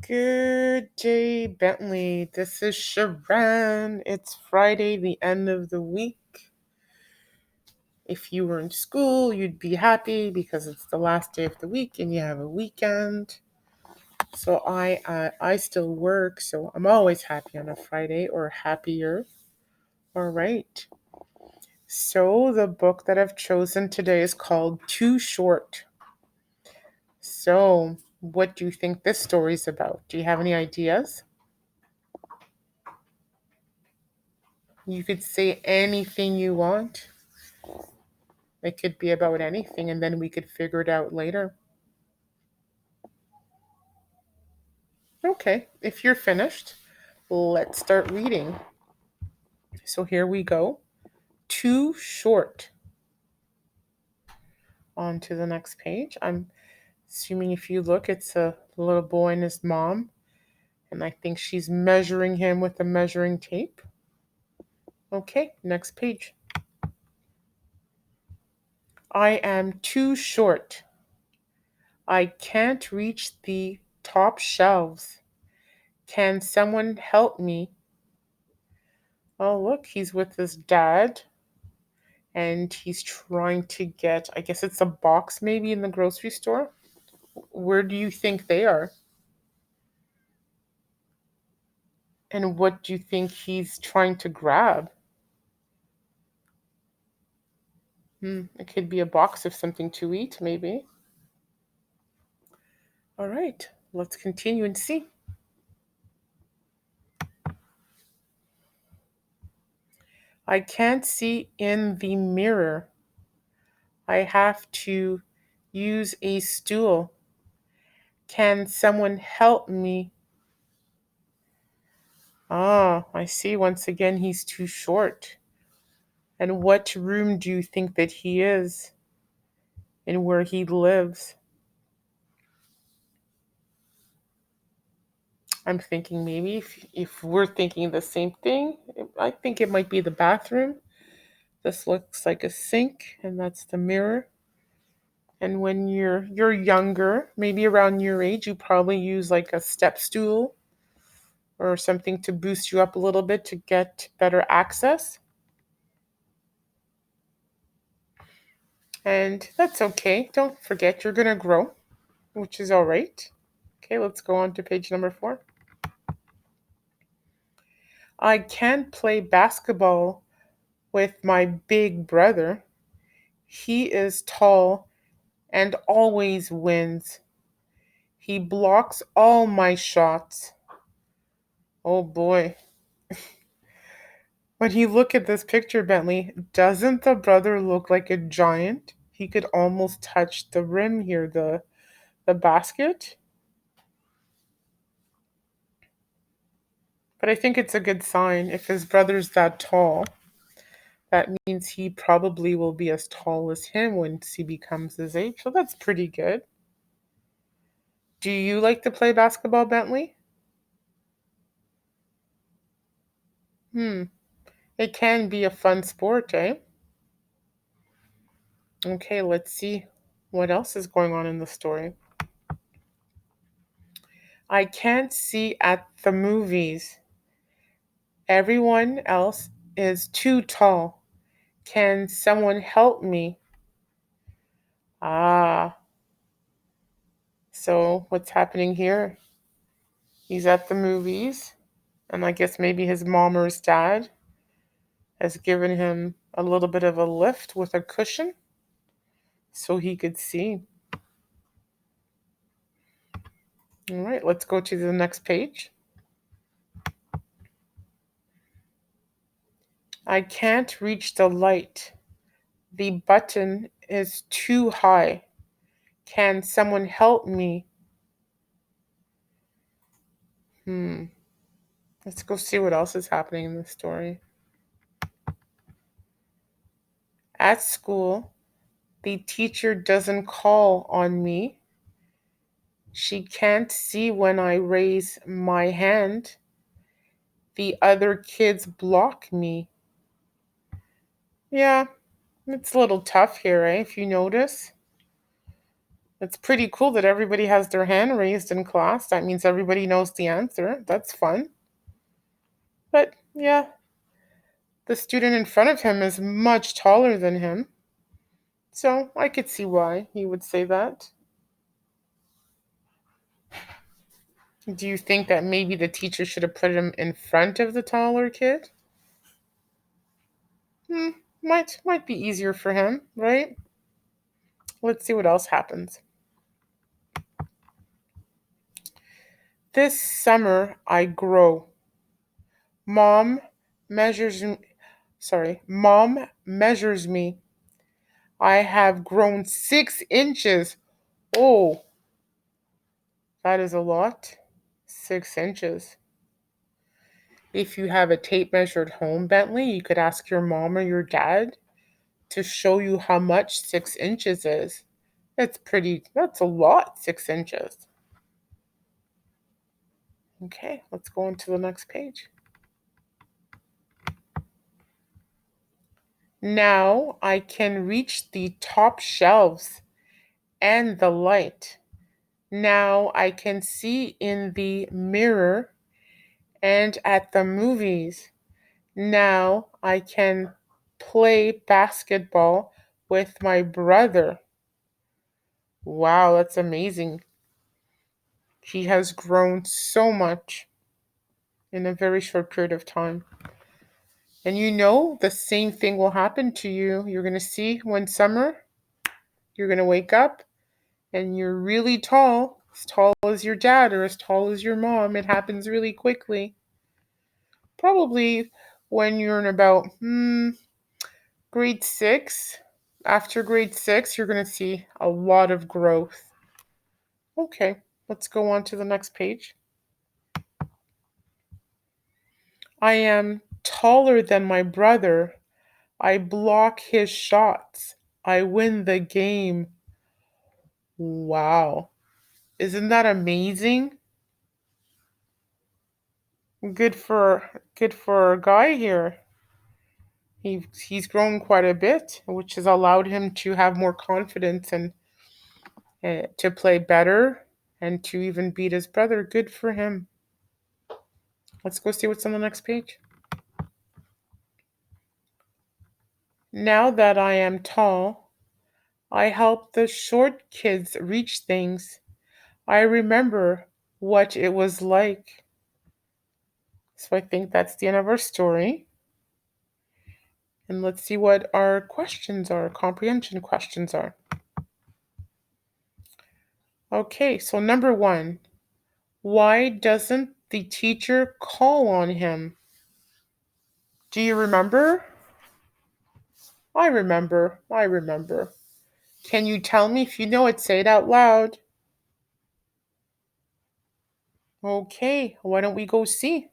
Good day, Bentley. This is Cherran. It's Friday, the end of the week. If you were in school, you'd be happy because it's the last day of the week and you have a weekend. So I still work, so I'm always happy on a Friday or happier. All right. So the book that I've chosen today is called Too Short. So, what do you think this story's about? Do you have any ideas? You could say anything you want. It could be about anything, and then we could figure it out later. Okay, if you're finished, let's start reading. So here we go. Too short. On to the next page. I'm assuming if you look, it's a little boy and his mom, and I think she's measuring him with a measuring tape. Okay, next page. I am too short. I can't reach the top shelves. Can someone help me? Oh, look, he's with his dad and he's trying to get, I guess it's a box maybe in the grocery store. Where do you think they are? And what do you think he's trying to grab? It could be a box of something to eat, maybe. All right, let's continue and see. I can't see in the mirror. I have to use a stool. Can someone help me? Ah, I see. Once again, he's too short. And what room do you think that he is and where he lives? I'm thinking maybe if we're thinking the same thing, I think it might be the bathroom. This looks like a sink, and that's the mirror. And when you're younger, maybe around your age, you probably use like a step stool or something to boost you up a little bit to get better access. And that's okay. Don't forget you're gonna grow, which is all right. Okay, let's go on to page number 4. I can't play basketball with my big brother. He is tall and always wins. He blocks all my shots. Oh boy. When you look at this picture, Bentley, doesn't the brother look like a giant? He could almost touch the rim here, the basket. But I think it's a good sign. If his brother's that tall, that means he probably will be as tall as him once he becomes his age. So that's pretty good. Do you like to play basketball, Bentley? Hmm. It can be a fun sport, eh? Okay, let's see what else is going on in the story. I can't see at the movies. Everyone else is too tall. Can someone help me? Ah, so what's happening here? He's at the movies, and I guess maybe his mom or his dad has given him a little bit of a lift with a cushion so he could see. All right, let's go to the next page. I can't reach the light. The button is too high. Can someone help me? Hmm. Let's go see what else is happening in the story. At school, the teacher doesn't call on me. She can't see when I raise my hand. The other kids block me. Yeah, it's a little tough here, eh? If you notice. It's pretty cool that everybody has their hand raised in class. That means everybody knows the answer. That's fun. But yeah, the student in front of him is much taller than him. So I could see why he would say that. Do you think that maybe the teacher should have put him in front of the taller kid? Hmm, might be easier for him, right? Let's see what else happens. This summer I grow. Mom measures Mom measures me. I have grown 6 inches. Oh, that is a lot. 6 inches. If you have a tape measure at home, Bentley, you could ask your mom or your dad to show you how much 6 inches is. That's a lot, 6 inches. Okay, let's go on to the next page. Now I can reach the top shelves and the light. Now I can see in the mirror and at the movies. Now I can play basketball with my brother. Wow, that's amazing. He has grown so much in a very short period of time. And you know the same thing will happen to you. You're going to see one summer, you're going to wake up and you're really tall, as tall as your dad or as tall as your mom. It happens really quickly. Probably when you're in about grade 6. After grade 6, you're going to see a lot of growth. Okay, let's go on to the next page. I am taller than my brother. I block his shots. I win the game. Wow. Isn't that amazing? Good for our guy here. He's grown quite a bit, which has allowed him to have more confidence and to play better and to even beat his brother. Good for him. Let's go see what's on the next page. Now that I am tall, I help the short kids reach things. I remember what it was like. So I think that's the end of our story. And let's see what our questions are, comprehension questions are. Okay, so number 1, why doesn't the teacher call on him? Do you remember? I remember. Can you tell me if you know it? Say it out loud. Okay, why don't we go see?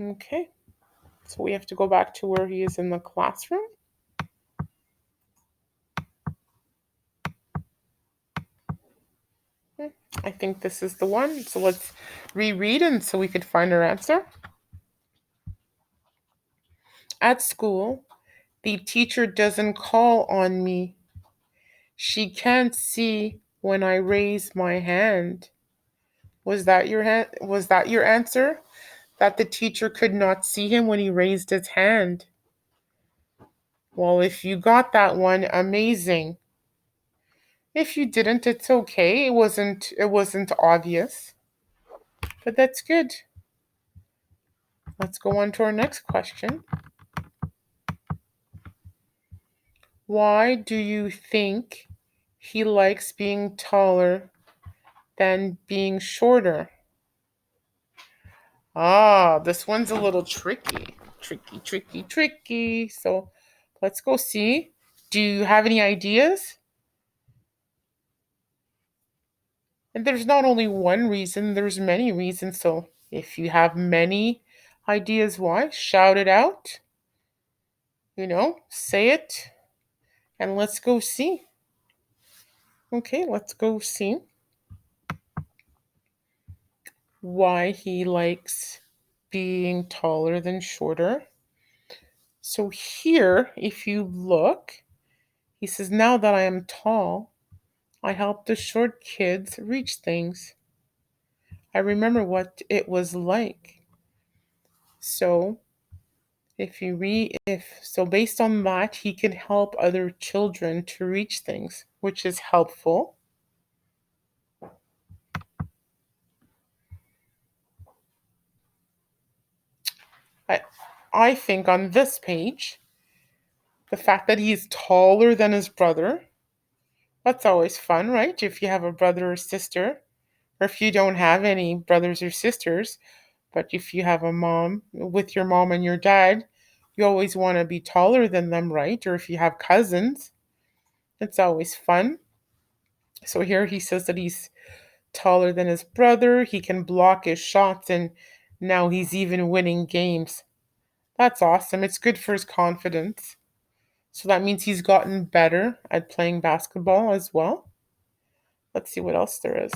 Okay, so we have to go back to where he is in the classroom. I think this is the one. So let's reread and so we could find our answer. At school, the teacher doesn't call on me. She can't see when I raise my hand. Was that your answer? That the teacher could not see him when he raised his hand? Well, if you got that one, amazing. If you didn't, it's okay. It wasn't obvious. But that's good. Let's go on to our next question. Why do you think he likes being taller than being shorter? This one's a little tricky. Tricky. So let's go see. Do you have any ideas? And there's not only one reason, there's many reasons. So if you have many ideas why, shout it out. Say it. And let's go see. Okay, let's go see why he likes being taller than shorter. So here, if you look, he says, now that I am tall, I help the short kids reach things. I remember what it was like. So, if so based on that, he can help other children to reach things, which is helpful. I I think on this page, the fact that he's taller than his brother, that's always fun, right? If you have a brother or sister, or if you don't have any brothers or sisters, but if you have a mom with your mom and your dad, you always want to be taller than them, right? Or if you have cousins, it's always fun. So here he says that he's taller than his brother, he can block his shots, and now he's even winning games. That's awesome. It's good for his confidence. So that means he's gotten better at playing basketball as well. Let's see what else there is.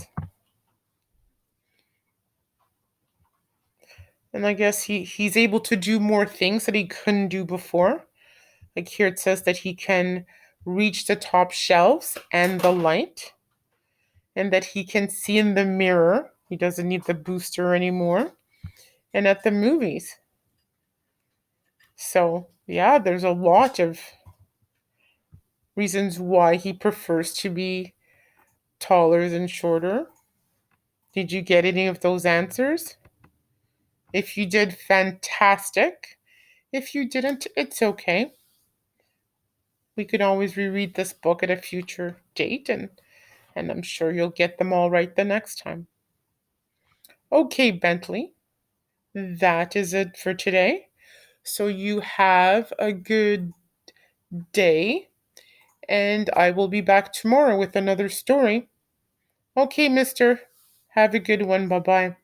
And I guess he's able to do more things that he couldn't do before. Like here it says that he can reach the top shelves and the light, and that he can see in the mirror. He doesn't need the booster anymore. And at the movies. So, yeah, there's a lot of reasons why he prefers to be taller than shorter. Did you get any of those answers? If you did, fantastic. If you didn't, it's okay. We can always reread this book at a future date, and I'm sure you'll get them all right the next time. Okay, Bentley, that is it for today. So you have a good day, and I will be back tomorrow with another story. Okay, mister. Have a good one. Bye bye.